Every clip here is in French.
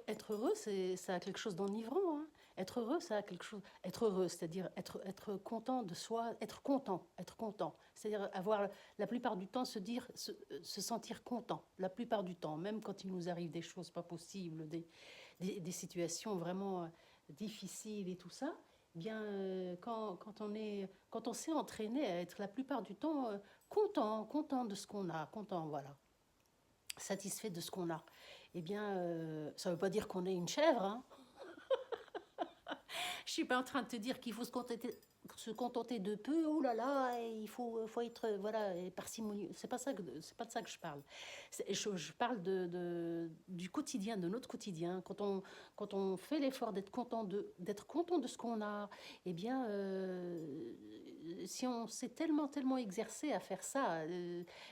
être heureux, ça a quelque chose d'enivrant, hein. Être heureux, ça a quelque chose. Être heureux, c'est-à-dire être content de soi, être content, être content. C'est-à-dire avoir la plupart du temps se sentir content. La plupart du temps, même quand il nous arrive des choses pas possibles, des situations vraiment difficiles et tout ça. Eh bien, quand on s'est entraîné à être la plupart du temps content de ce qu'on a, content, voilà, satisfait de ce qu'on a. Eh bien, ça ne veut pas dire qu'on est une chèvre, hein. Je suis pas en train de te dire qu'il faut se contenter de peu. Oh là là, et il faut être voilà parcimonieux. C'est pas de ça que je parle. Je parle du quotidien, de notre quotidien. Quand on fait l'effort d'être content de ce qu'on a, eh bien, si on s'est tellement exercé à faire ça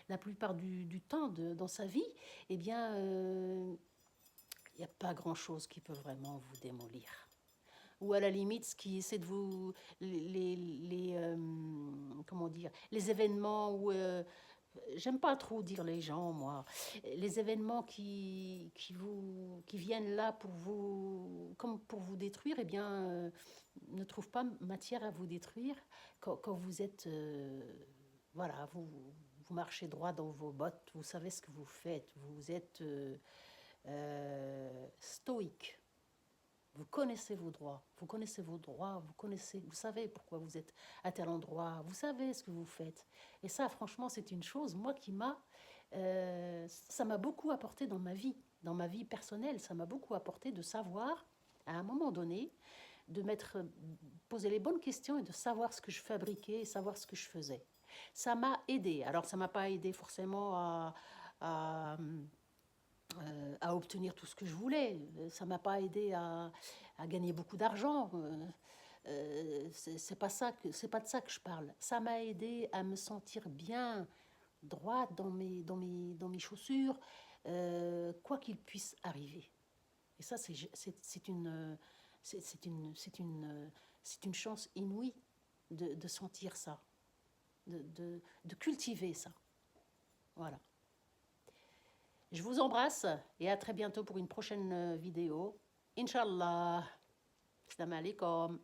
la plupart du temps dans sa vie, eh bien, il n'y a pas grand-chose qui peut vraiment vous démolir. Ou à la limite, ce qui essaie de vous... comment dire, les événements où... j'aime pas trop dire les gens, moi. Les événements qui viennent là pour vous, comme pour vous détruire, eh bien, ne trouvent pas matière à vous détruire quand vous êtes... voilà, vous marchez droit dans vos bottes, vous savez ce que vous faites, vous êtes stoïque. Vous savez pourquoi vous êtes à tel endroit, vous savez ce que vous faites. Et ça, franchement, c'est une chose, moi, ça m'a beaucoup apporté dans ma vie personnelle, ça m'a beaucoup apporté de savoir, à un moment donné, poser les bonnes questions et de savoir ce que je fabriquais et savoir ce que je faisais. Ça m'a aidé. Alors, ça m'a pas aidé forcément à obtenir tout ce que je voulais. Ça m'a pas aidé à gagner beaucoup d'argent. C'est pas de ça que je parle. Ça m'a aidé à me sentir bien, droite dans mes chaussures, quoi qu'il puisse arriver. Et ça, c'est une chance inouïe de sentir ça, de cultiver ça. Voilà. Je vous embrasse et à très bientôt pour une prochaine vidéo. Inch'Allah. Salam alaikum.